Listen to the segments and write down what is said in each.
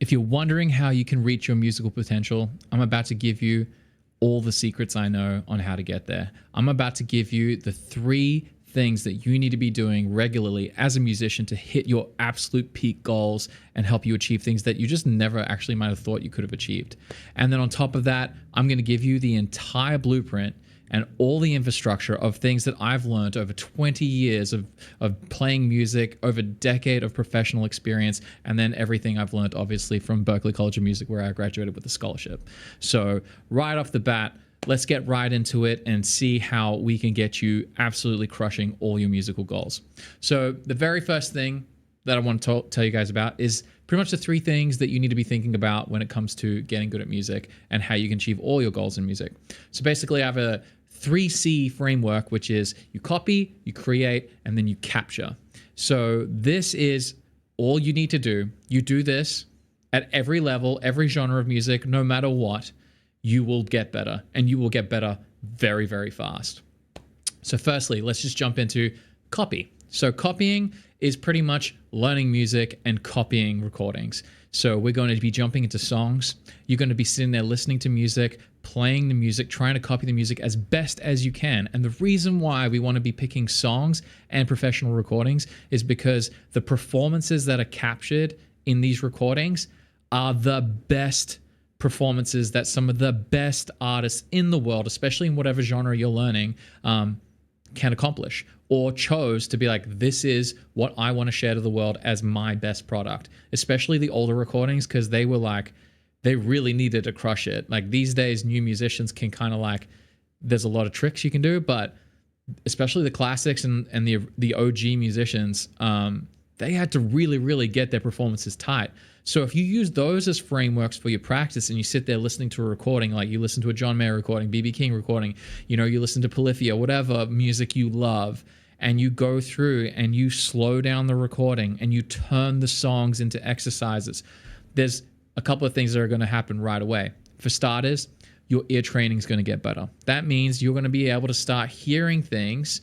If you're wondering how you can reach your musical potential, I'm about to give you all the secrets I know on how to get there. I'm about to give you the 3 things that you need to be doing regularly as a musician to hit your absolute peak goals and help you achieve things that you just never actually might have thought you could have achieved. And then on top of that, I'm going to give you the entire blueprint and all the infrastructure of things that I've learned over 20 years of playing music, over a decade of professional experience, and then everything I've learned, obviously, from Berklee College of Music, where I graduated with a scholarship. So right off the bat, let's get right into it and see how we can get you absolutely crushing all your musical goals. So the very first thing that I want to tell you guys about is pretty much the 3 things that you need to be thinking about when it comes to getting good at music and how you can achieve all your goals in music. So basically, I have a 3C framework, which is you copy, you create, and then you capture. So this is all you need to do. You do this at every level, every genre of music, no matter what, you will get better, and you will get better very, very fast. So firstly, let's just jump into copy. So copying is pretty much learning music and copying recordings. So we're going to be jumping into songs. You're going to be sitting there listening to music, playing the music, trying to copy the music as best as you can. And the reason why we want to be picking songs and professional recordings is because the performances that are captured in these recordings are the best performances that some of the best artists in the world, especially in whatever genre you're learning, can accomplish, or chose to be like, this is what I want to share to the world as my best product. Especially the older recordings, because they were like, they really needed to crush it. Like these days, new musicians can kind of like, there's a lot of tricks you can do, but especially the classics and the OG musicians, they had to really, really get their performances tight. So if you use those as frameworks for your practice and you sit there listening to a recording, like you listen to a John Mayer recording, B.B. King recording, you listen to Polyphia, whatever music you love, and you go through and you slow down the recording and you turn the songs into exercises, there's a couple of things that are going to happen right away. For starters, your ear training is going to get better. That means you're going to be able to start hearing things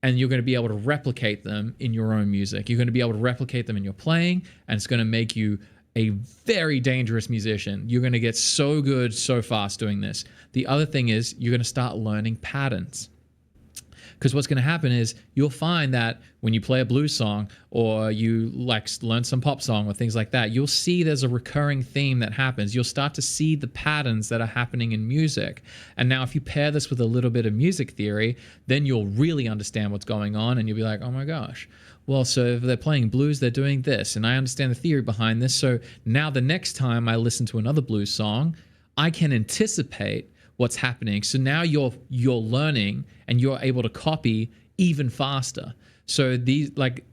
and you're going to be able to replicate them in your own music. You're going to be able to replicate them in your playing, and it's going to make you a very dangerous musician. You're going to get so good so fast doing this. The other thing is you're going to start learning patterns. Because what's going to happen is you'll find that when you play a blues song or you like learn some pop song or things like that, you'll see there's a recurring theme that happens. You'll start to see the patterns that are happening in music. And now if you pair this with a little bit of music theory, then you'll really understand what's going on and you'll be like, oh my gosh. Well, so if they're playing blues, they're doing this. And I understand the theory behind this. So now the next time I listen to another blues song, I can anticipate what's happening. So now you're learning and you're able to copy even faster. So these, like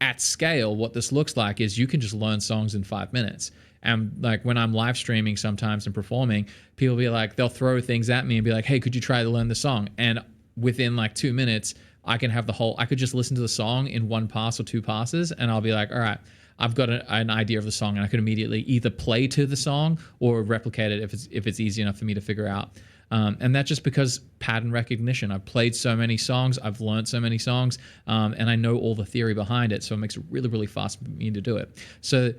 at scale, what this looks like is you can just learn songs in 5 minutes. And like when I'm live streaming sometimes and performing, people be like, they'll throw things at me and be like, hey, could you try to learn the song? And within like 2 minutes, I could just listen to the song in 1 pass or 2 passes. And I'll be like, all right, I've got an idea of the song, and I could immediately either play to the song or replicate it if it's easy enough for me to figure out. And that's just because pattern recognition. I've played so many songs, I've learned so many songs, and I know all the theory behind it, so it makes it really, really fast for me to do it. So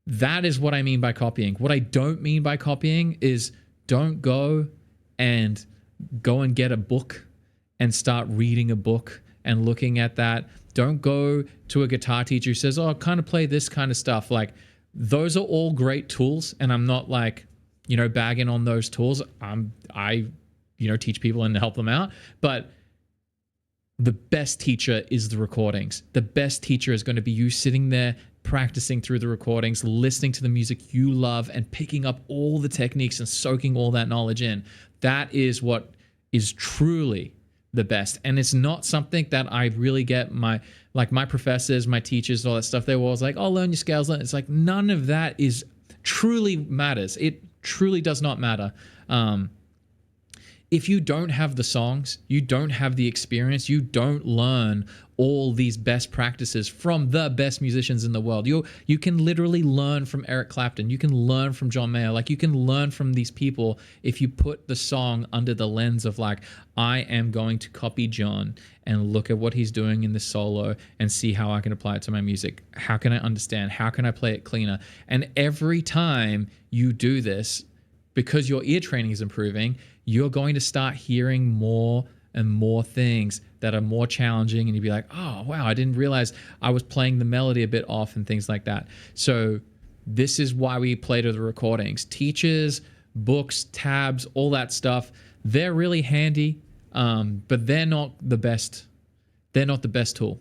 that is what I mean by copying. What I don't mean by copying is don't go and get a book and start reading a book and looking at that. Don't go to a guitar teacher who says, oh, kind of play this kind of stuff. Like those are all great tools. And I'm not like, bagging on those tools. I teach people and help them out. But the best teacher is the recordings. The best teacher is going to be you sitting there practicing through the recordings, listening to the music you love and picking up all the techniques and soaking all that knowledge in. That is what is truly the best. And it's not something that I really get my professors, my teachers, all that stuff. They were always like, oh, learn your scales. It's like none of that truly matters. It truly does not matter. if you don't have the songs, you don't have the experience, you don't learn all these best practices from the best musicians in the world. You can literally learn from Eric Clapton. You can learn from John Mayer. Like, you can learn from these people if you put the song under the lens of like, I am going to copy John and look at what he's doing in the solo and see how I can apply it to my music. How can I understand? How can I play it cleaner? And every time you do this, because your ear training is improving, you're going to start hearing more and more things that are more challenging, and you'd be like, oh, wow, I didn't realize I was playing the melody a bit off and things like that. So this is why we play to the recordings. Teachers, books, tabs, all that stuff, they're really handy, but they're not the best. They're not the best tool.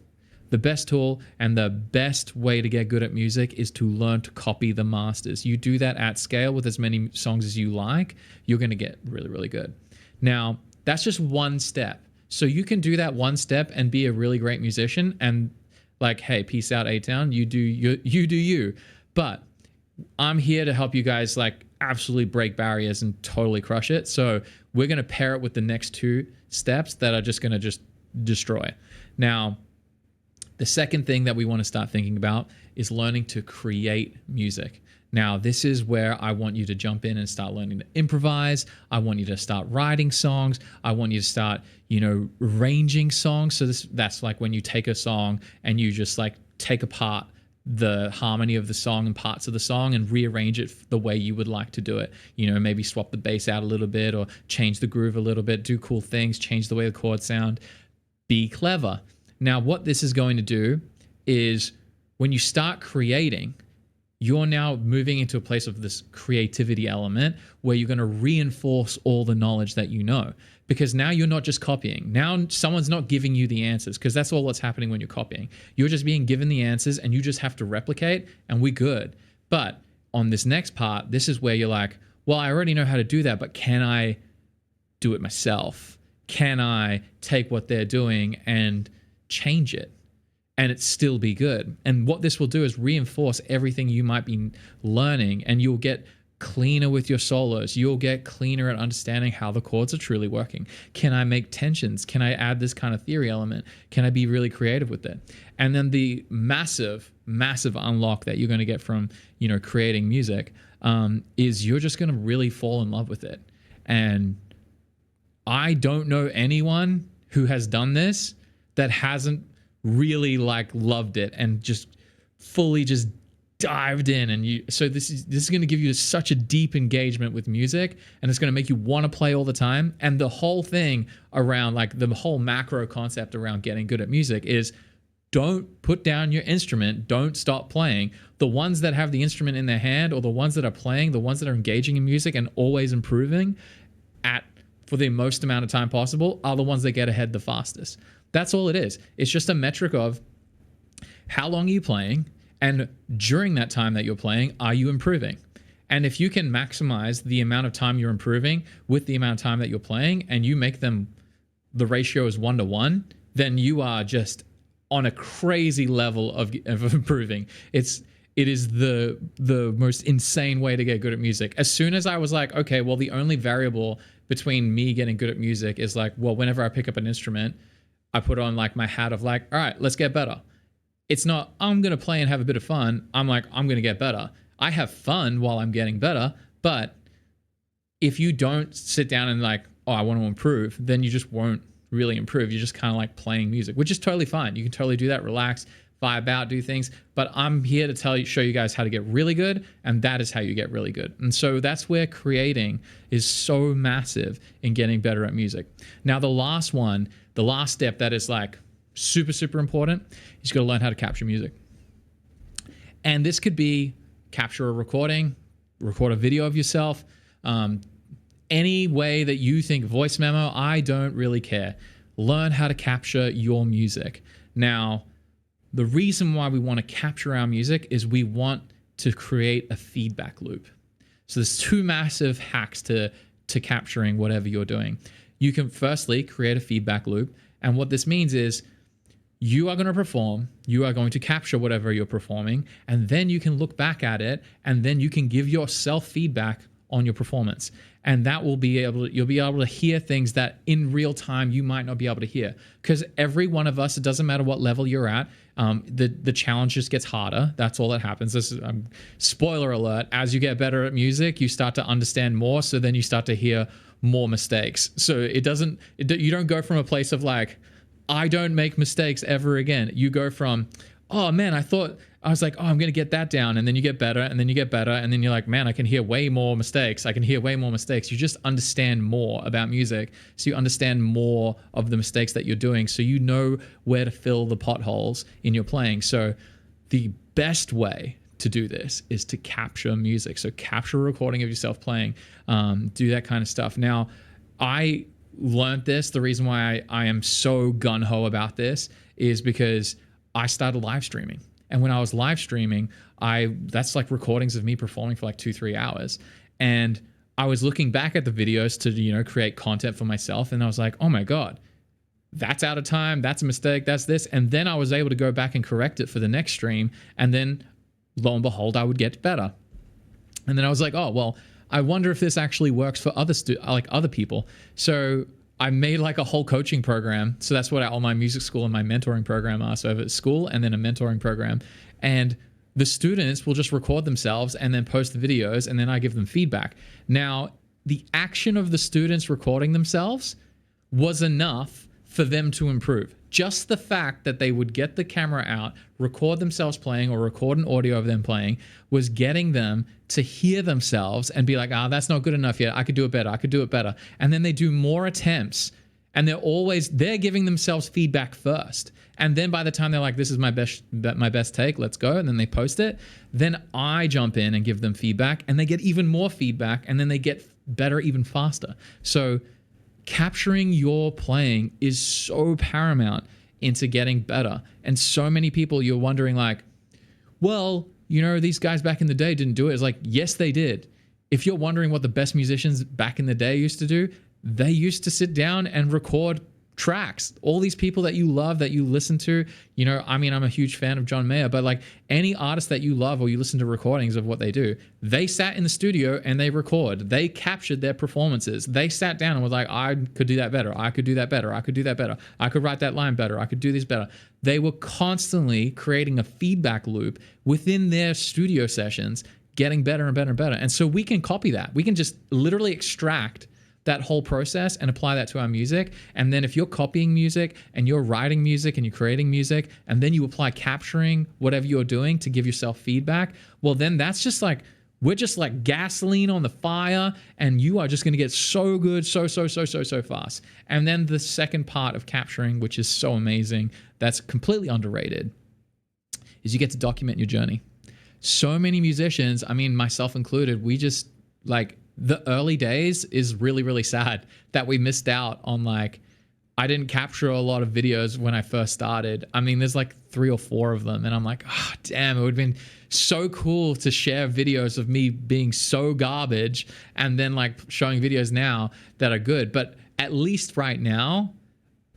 The best tool and the best way to get good at music is to learn to copy the masters. You do that at scale with as many songs as you like, you're going to get really, really good. Now, that's just one step. So you can do that one step and be a really great musician and like, hey, peace out, A-Town. You do you. But I'm here to help you guys like absolutely break barriers and totally crush it. So we're going to pair it with the next two steps that are just going to just destroy. Now, the second thing that we want to start thinking about is learning to create music. Now, this is where I want you to jump in and start learning to improvise. I want you to start writing songs. I want you to start, arranging songs. So that's like when you take a song and you just like take apart the harmony of the song and parts of the song and rearrange it the way you would like to do it. Maybe swap the bass out a little bit or change the groove a little bit, do cool things, change the way the chords sound. Be clever. Now, what this is going to do is when you start creating, you're now moving into a place of this creativity element where you're going to reinforce all the knowledge that you know. Because now you're not just copying. Now someone's not giving you the answers, because that's all what's happening when you're copying. You're just being given the answers and you just have to replicate and we're good. But on this next part, this is where you're like, well, I already know how to do that, but can I do it myself? Can I take what they're doing and change it and it still be good? And what this will do is reinforce everything you might be learning, and you'll get cleaner with your solos. You'll get cleaner at understanding how the chords are truly working. Can I make tensions? Can I add this kind of theory element? Can I be really creative with it? And then the massive unlock that you're going to get from creating music is you're just going to really fall in love with it. And I don't know anyone who has done this that hasn't really loved it and just fully just dived in. And so this is going to give you such a deep engagement with music, and it's going to make you want to play all the time. And the whole thing around the whole macro concept around getting good at music is don't put down your instrument. Don't stop playing. The ones that have the instrument in their hand, or the ones that are playing, the ones that are engaging in music and always improving for the most amount of time possible, are the ones that get ahead the fastest. That's all it is. It's just a metric of how long are you playing, and during that time that you're playing, are you improving? And if you can maximize the amount of time you're improving with the amount of time that you're playing, and you make them, the ratio is 1-to-1, then you are just on a crazy level of improving. It is the most insane way to get good at music. As soon as I was like, okay, well, the only variable between me getting good at music is whenever I pick up an instrument, I put on my hat of all right, let's get better. It's not, I'm going to play and have a bit of fun. I'm going to get better. I have fun while I'm getting better. But if you don't sit down and I want to improve, then you just won't really improve. You're just kind of playing music, which is totally fine. You can totally do that, relax, vibe out, do things. But I'm here to show you guys how to get really good. And that is how you get really good. And so that's where creating is so massive in getting better at music. Now, the last step that is super, super important, is you got to learn how to capture music. And this could be capture a recording, record a video of yourself, any way that you think, voice memo, I don't really care. Learn how to capture your music. Now, the reason why we want to capture our music is we want to create a feedback loop. So there's two massive hacks to capturing whatever you're doing. You can firstly create a feedback loop. And what this means is you are going to perform, you are going to capture whatever you're performing, and then you can look back at it, and then you can give yourself feedback on your performance. And that will be you'll be able to hear things that in real time you might not be able to hear. Because every one of us, it doesn't matter what level you're at, the challenge just gets harder. That's all that happens. This is spoiler alert. As you get better at music, you start to understand more. So then you start to hear more mistakes. So you don't go from a place of like, I don't make mistakes ever again. You go from, oh man, I was like, oh, I'm going to get that down. And then you get better, and then you get better. And then you're like, man, I can hear way more mistakes. I can hear way more mistakes. You just understand more about music. So you understand more of the mistakes that you're doing. So you know where to fill the potholes in your playing. So the best way to do this is to capture music. So capture a recording of yourself playing, do that kind of stuff. Now, I learned this. The reason why I am so gung-ho about this is because I started live streaming. And when I was live streaming, that's like recordings of me performing for like 2-3 hours. And I was looking back at the videos to, create content for myself. And I was like, oh my God, that's out of time. That's a mistake. That's this. And then I was able to go back and correct it for the next stream. And then lo and behold, I would get better. And then I was like, oh, well, I wonder if this actually works for other people. So I made like a whole coaching program. So that's what all my music school and my mentoring program are. So I have a school and then a mentoring program. And the students will just record themselves and then post the videos, and then I give them feedback. Now, the action of the students recording themselves was enough for them to improve. Just the fact that they would get the camera out, record themselves playing or record an audio of them playing was getting them to hear themselves and be like, that's not good enough yet. I could do it better. I could do it better. And then they do more attempts, and they're giving themselves feedback first. And then by the time they're like, this is my best take, let's go. And then they post it. Then I jump in and give them feedback, and they get even more feedback, and then they get better even faster. So capturing your playing is so paramount into getting better. And so many people, you're wondering like, well, these guys back in the day didn't do it. It's like, yes, they did. If you're wondering what the best musicians back in the day used to do, they used to sit down and record tracks. All these people that you love, that you listen to, I'm a huge fan of John Mayer, but like any artist that you love or you listen to recordings of what they do, they sat in the studio and they record. They captured their performances. They sat down and was like, I could do that better. I could do that better. I could do that better. I could write that line better. I could do this better. They were constantly creating a feedback loop within their studio sessions, getting better and better and better. And so we can copy that. We can just literally extract that whole process and apply that to our music. And then if you're copying music and you're writing music and you're creating music, and then you apply capturing whatever you're doing to give yourself feedback, well, then that's just like, we're just like gasoline on the fire, and you are just going to get so good so fast. And then the second part of capturing, which is so amazing, that's completely underrated, is you get to document your journey. So many musicians, myself included, we just like, the early days is really, really sad that we missed out on I didn't capture a lot of videos when I first started. There's like 3 or 4 of them, and I'm like, damn, it would have been so cool to share videos of me being so garbage and then like showing videos now that are good. But at least right now,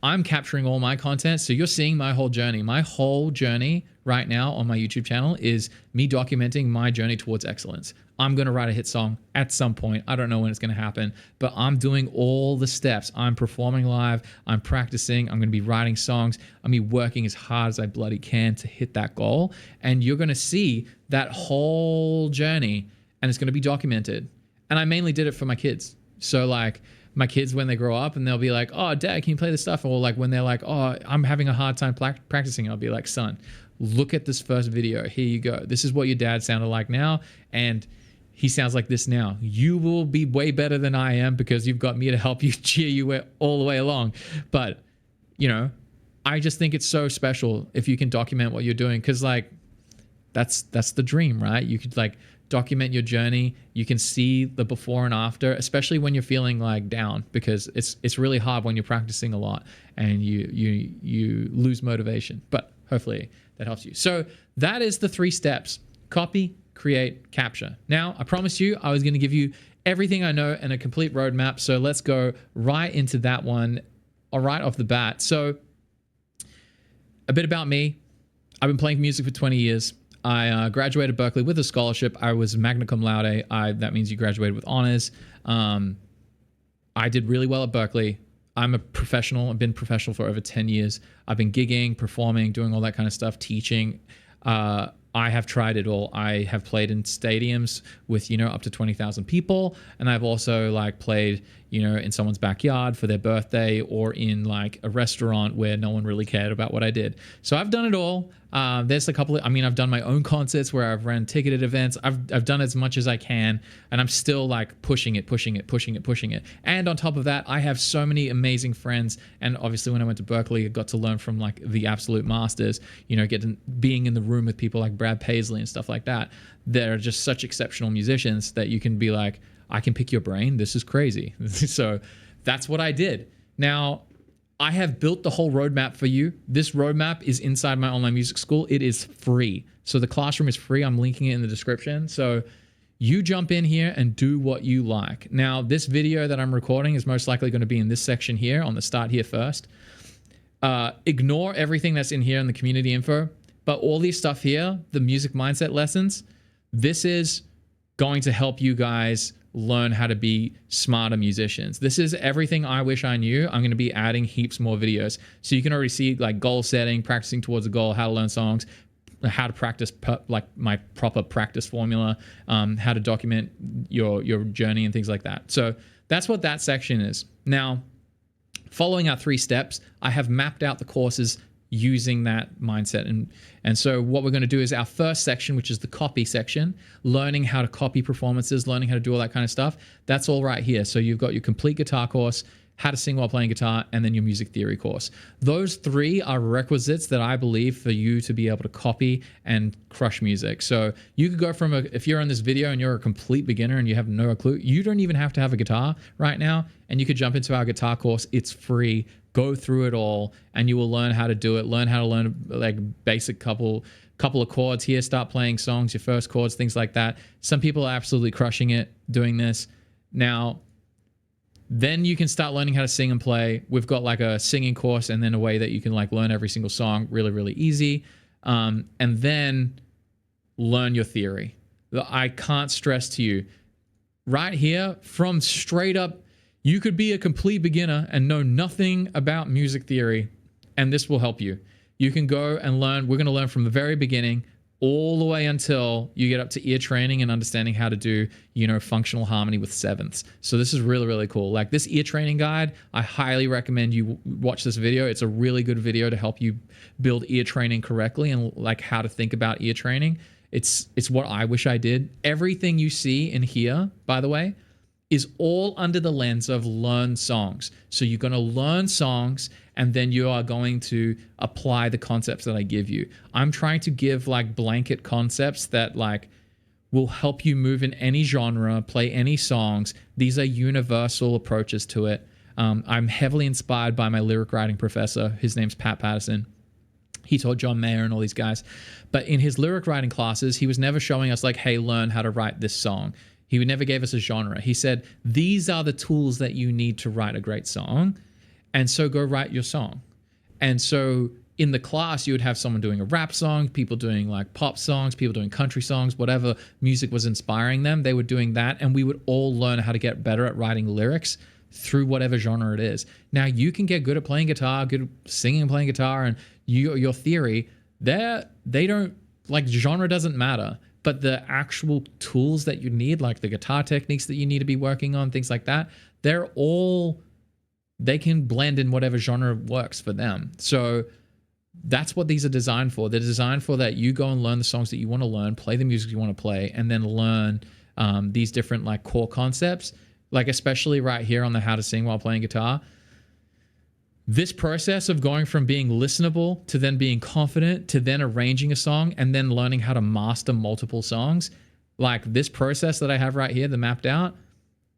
I'm capturing all my content. So you're seeing my whole journey. My whole journey right now on my YouTube channel is me documenting my journey towards excellence. I'm going to write a hit song at some point. I don't know when it's going to happen, but I'm doing all the steps. I'm performing live. I'm practicing. I'm going to be writing songs. I'm going to be working as hard as I bloody can to hit that goal. And you're going to see that whole journey, and it's going to be documented. And I mainly did it for my kids. So like, my kids, when they grow up and they'll be like, oh, Dad, can you play this stuff? Or like when they're like, oh, I'm having a hard time practicing, I'll be like, son, look at this first video. Here you go. This is what your dad sounded like now. And he sounds like this now. You will be way better than I am because you've got me to help you, cheer you all the way along. But, I just think it's so special if you can document what you're doing. Cause like, that's the dream, right? You could like document your journey. You can see the before and after, especially when you're feeling like down, because it's really hard when you're practicing a lot and you lose motivation. But hopefully that helps you. So that is the 3 steps: copy, create, capture. Now, I promised you I was going to give you everything I know and a complete roadmap. So let's go right into that one right off the bat. So a bit about me. I've been playing music for 20 years. I graduated Berkeley with a scholarship. I was magna cum laude. That means you graduated with honors. I did really well at Berkeley. I'm a professional. I've been professional for over 10 years. I've been gigging, performing, doing all that kind of stuff, teaching. I have tried it all. I have played in stadiums with, up to 20,000 people. And I've also like played, in someone's backyard for their birthday, or in like a restaurant where no one really cared about what I did. So I've done it all. There's a couple of, I've done my own concerts where I've ran ticketed events. I've done as much as I can, and I'm still like pushing it. And on top of that, I have so many amazing friends. And obviously when I went to Berkeley, I got to learn from like the absolute masters, being in the room with people like Brad Paisley and stuff like that. They're just such exceptional musicians that you can be like, I can pick your brain. This is crazy. So that's what I did. Now, I have built the whole roadmap for you. This roadmap is inside my online music school. It is free. So the classroom is free. I'm linking it in the description. So you jump in here and do what you like. Now, this video that I'm recording is most likely going to be in this section here on the start here first. Ignore everything that's in here in the community info. But all this stuff here, the music mindset lessons, this is going to help you guys learn how to be smarter musicians. This is everything I wish I knew. I'm going to be adding heaps more videos. So you can already see like goal setting, practicing towards a goal, how to learn songs, how to practice like my proper practice formula, how to document your journey and things like that. So that's what that section is. Now, following our 3 steps, I have mapped out the courses using that mindset. And so what we're going to do is our first section, which is the copy section, learning how to copy performances, learning how to do all that kind of stuff. That's all right here. So you've got your complete guitar course, how to sing while playing guitar, and then your music theory course. Those 3 are requisites that I believe for you to be able to copy and crush music. So you could go from if you're on this video and you're a complete beginner and you have no clue, you don't even have to have a guitar right now, and you could jump into our guitar course. It's free. Go through it all, and you will learn how to do it. Learn how to learn like basic couple of chords here. Start playing songs, your first chords, things like that. Some people are absolutely crushing it doing this. Now, then you can start learning how to sing and play. We've got like a singing course, and then a way that you can like learn every single song really, really easy. And then learn your theory. I can't stress to you right here from straight up, you could be a complete beginner and know nothing about music theory, and this will help you. You can go and learn. We're going to learn from the very beginning all the way until you get up to ear training and understanding how to do, functional harmony with sevenths. So this is really, really cool. Like this ear training guide, I highly recommend you watch this video. It's a really good video to help you build ear training correctly and like how to think about ear training. It's what I wish I did. Everything you see in here, by the way, is all under the lens of learn songs. So you're going to learn songs, and then you are going to apply the concepts that I give you. I'm trying to give like blanket concepts that like will help you move in any genre, play any songs. These are universal approaches to it. I'm heavily inspired by my lyric writing professor. His name's Pat Patterson. He taught John Mayer and all these guys. But in his lyric writing classes, he was never showing us like, hey, learn how to write this song. He never gave us a genre. He said, these are the tools that you need to write a great song. And so go write your song. And so in the class, you would have someone doing a rap song, people doing like pop songs, people doing country songs, whatever music was inspiring them. They were doing that. And we would all learn how to get better at writing lyrics through whatever genre it is. Now you can get good at playing guitar, good at singing and playing guitar, and your theory, they don't, like genre doesn't matter. But the actual tools that you need, like the guitar techniques that you need to be working on, things like that, they can blend in whatever genre works for them. So that's what these are designed for. They're designed for that you go and learn the songs that you want to learn, play the music you want to play, and then learn these different like core concepts, like especially right here on the how to sing while playing guitar. This process of going from being listenable to then being confident to then arranging a song and then learning how to master multiple songs, like this process that I have right here, the mapped out,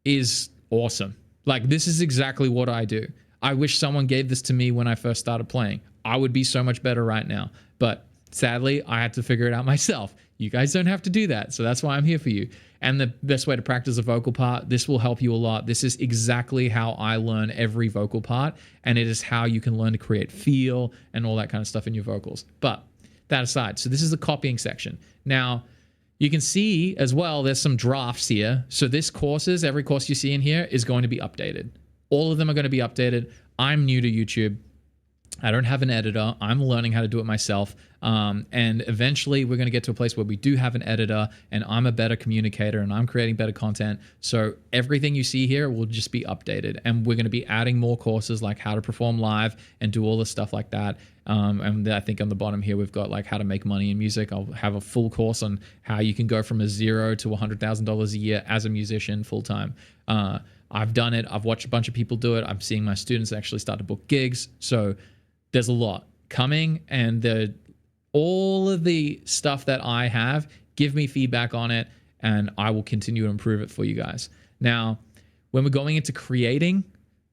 is awesome. Like this is exactly what I do. I wish someone gave this to me when I first started playing. I would be so much better right now. But sadly, I had to figure it out myself. You guys don't have to do that. So that's why I'm here for you. And the best way to practice a vocal part, this will help you a lot. This is exactly how I learn every vocal part. And it is how you can learn to create feel and all that kind of stuff in your vocals. But that aside. So this is the copying section. Now, you can see as well, there's some drafts here. So every course you see in here is going to be updated. All of them are going to be updated. I'm new to YouTube. I don't have an editor. I'm learning how to do it myself. And eventually we're going to get to a place where we do have an editor and I'm a better communicator and I'm creating better content. So everything you see here will just be updated, and we're going to be adding more courses like how to perform live and do all the stuff like that. And I think on the bottom here, we've got like how to make money in music. I'll have a full course on how you can go from a $0 to $100,000 a year as a musician full time. I've done it. I've watched a bunch of people do it. I'm seeing my students actually start to book gigs. So there's a lot coming, and all of the stuff that I have, give me feedback on it, and I will continue to improve it for you guys. Now, when we're going into creating,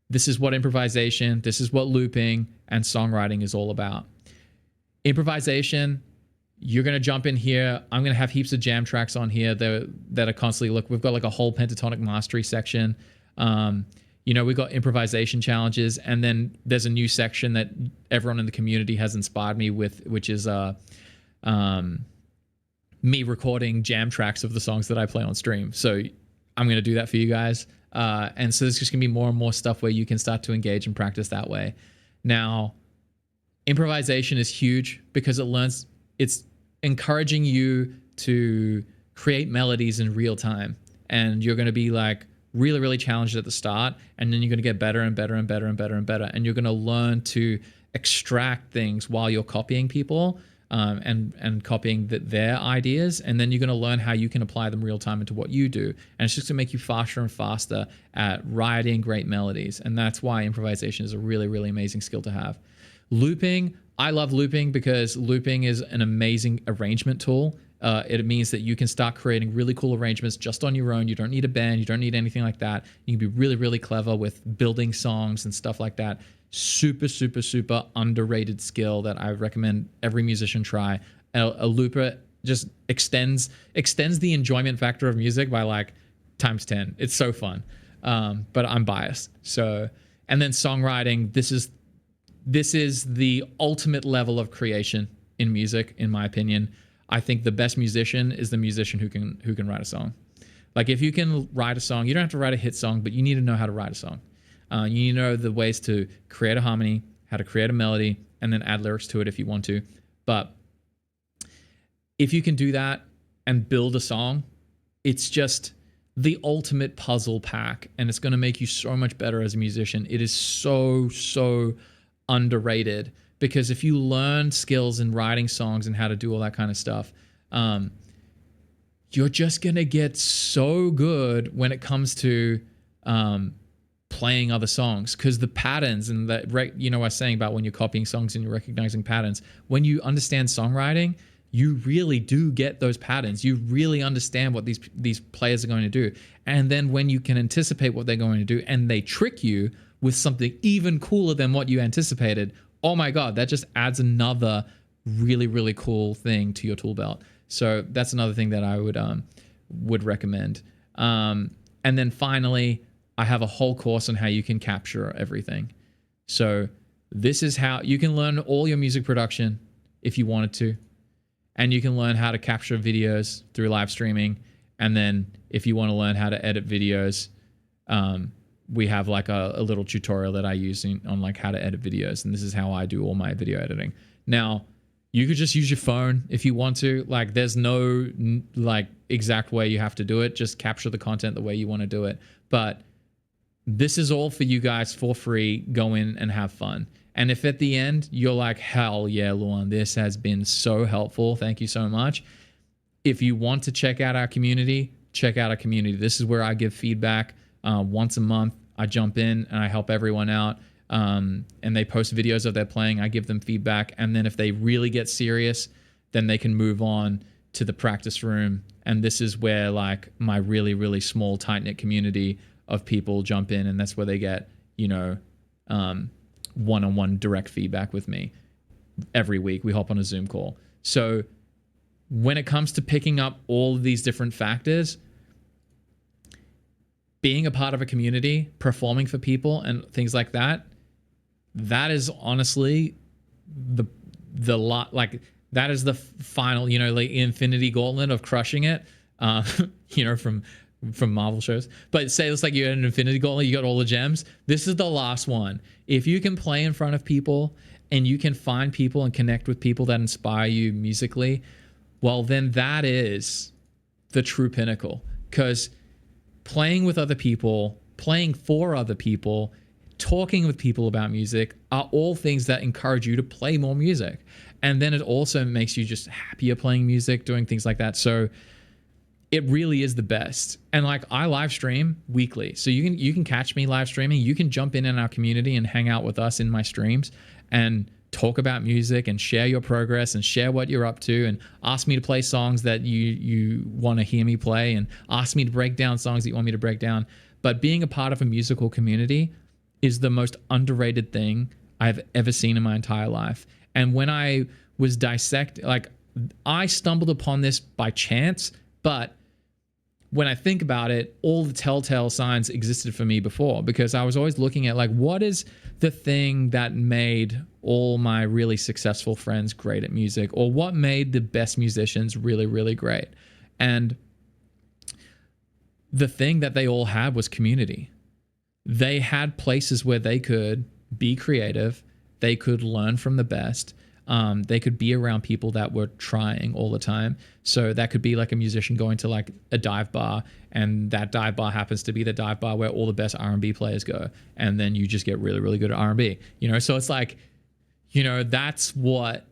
this is what improvisation, this is what looping and songwriting is all about. Improvisation, you're going to jump in here. I'm going to have heaps of jam tracks on here that are constantly, we've got like a whole pentatonic mastery section. We've got improvisation challenges, and then there's a new section that everyone in the community has inspired me with, which is me recording jam tracks of the songs that I play on stream. So I'm going to do that for you guys. And so there's just going to be more and more stuff where you can start to engage and practice that way. Now, improvisation is huge because it's encouraging you to create melodies in real time. And you're going to be like really, really challenged at the start. And then you're going to get better and better and better and better and better. And you're going to learn to extract things while you're copying people and copying their ideas. And then you're going to learn how you can apply them real time into what you do. And it's just going to make you faster and faster at writing great melodies. And that's why improvisation is a really, really amazing skill to have. Looping, I love looping because looping is an amazing arrangement tool. It means that you can start creating really cool arrangements just on your own. You don't need a band. You don't need anything like that. You can be really, really clever with building songs and stuff like that. Super, super, super underrated skill that I recommend every musician try. A looper just extends the enjoyment factor of music by like times 10. It's so fun. But I'm biased. So, and then songwriting, this is the ultimate level of creation in music, in my opinion. I think the best musician is the musician who can write a song. Like if you can write a song, you don't have to write a hit song, but you need to know how to write a song. You need to know the ways to create a harmony, how to create a melody, and then add lyrics to it if you want to. But if you can do that and build a song, it's just the ultimate puzzle pack, and it's going to make you so much better as a musician. It is so, so underrated. Because if you learn skills in writing songs and how to do all that kind of stuff, you're just going to get so good when it comes to playing other songs. Because the patterns and that, I was saying about when you're copying songs and you're recognizing patterns, when you understand songwriting, you really do get those patterns. You really understand what these players are going to do. And then when you can anticipate what they're going to do and they trick you with something even cooler than what you anticipated, oh my God, that just adds another really, really cool thing to your tool belt. So that's another thing that I would recommend. And then finally, I have a whole course on how you can capture everything. So this is how you can learn all your music production if you wanted to. And you can learn how to capture videos through live streaming. And then if you want to learn how to edit videos, we have like a little tutorial that I use on like how to edit videos. And this is how I do all my video editing. Now, you could just use your phone if you want to. Like there's no like exact way you have to do it. Just capture the content the way you want to do it. But this is all for you guys for free. Go in and have fun. And if at the end you're like, hell yeah, Luan, this has been so helpful. Thank you so much. If you want to check out our community, check out our community. This is where I give feedback. Once a month, I jump in and I help everyone out. And they post videos of their playing. I give them feedback. And then if they really get serious, then they can move on to the practice room. And this is where like my really, really small, tight-knit community of people jump in. And that's where they get, one-on-one direct feedback with me every week. We hop on a Zoom call. So when it comes to picking up all of these different factors, being a part of a community, performing for people and things like that, that is honestly the lot, like that is the final, like Infinity Gauntlet of crushing it. From Marvel shows. But say it's like you had an Infinity Gauntlet, you got all the gems. This is the last one. If you can play in front of people and you can find people and connect with people that inspire you musically, well, then that is the true pinnacle. Because playing with other people, playing for other people, talking with people about music are all things that encourage you to play more music. And then it also makes you just happier playing music, doing things like that. So it really is the best. And like, I live stream weekly, so you can catch me live streaming. You can jump in our community and hang out with us in my streams and talk about music and share your progress and share what you're up to and ask me to play songs that you want to hear me play and ask me to break down songs that you want me to break down. But being a part of a musical community is the most underrated thing I've ever seen in my entire life. And when I was I stumbled upon this by chance, but when I think about it, all the telltale signs existed for me before, because I was always looking at like, what is the thing that made all my really successful friends great at music, or what made the best musicians really, really great? And the thing that they all had was community. They had places where they could be creative, they could learn from the best. They could be around people that were trying all the time. So that could be like a musician going to like a dive bar, and that dive bar happens to be the dive bar where all the best R&B players go. And then you just get really, really good at R&B, So it's like, that's what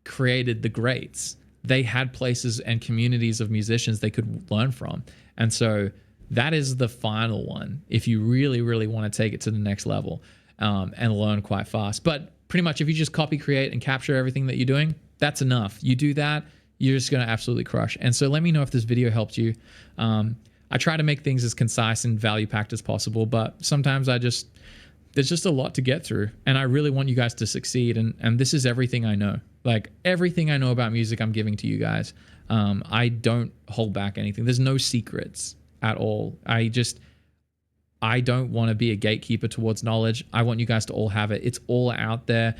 created the greats. They had places and communities of musicians they could learn from. And so that is the final one if you really, really want to take it to the next level, and learn quite fast. But pretty much if you just copy, create, and capture everything that you're doing, that's enough. You do that, you're just going to absolutely crush. And so let me know if this video helped you. I try to make things as concise and value-packed as possible, but sometimes there's just a lot to get through, and I really want you guys to succeed. And this is everything I know. Like, everything I know about music, I'm giving to you guys. I don't hold back anything. There's no secrets at all. I don't want to be a gatekeeper towards knowledge. I want you guys to all have it. It's all out there.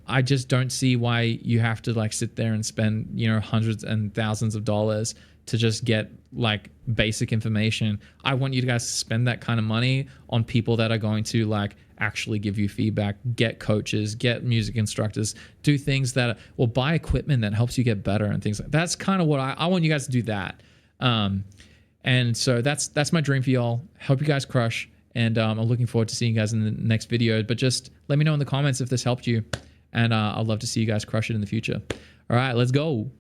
I just don't see why you have to like sit there and spend, hundreds and thousands of dollars to just get like basic information. I want you guys to spend that kind of money on people that are going to like actually give you feedback, get coaches, get music instructors, do things that will buy equipment that helps you get better and things like that. That's kind of what I want you guys to do that. And so that's my dream for y'all. Hope you guys crush. And I'm looking forward to seeing you guys in the next video. But just let me know in the comments if this helped you. And I'd love to see you guys crush it in the future. All right, let's go.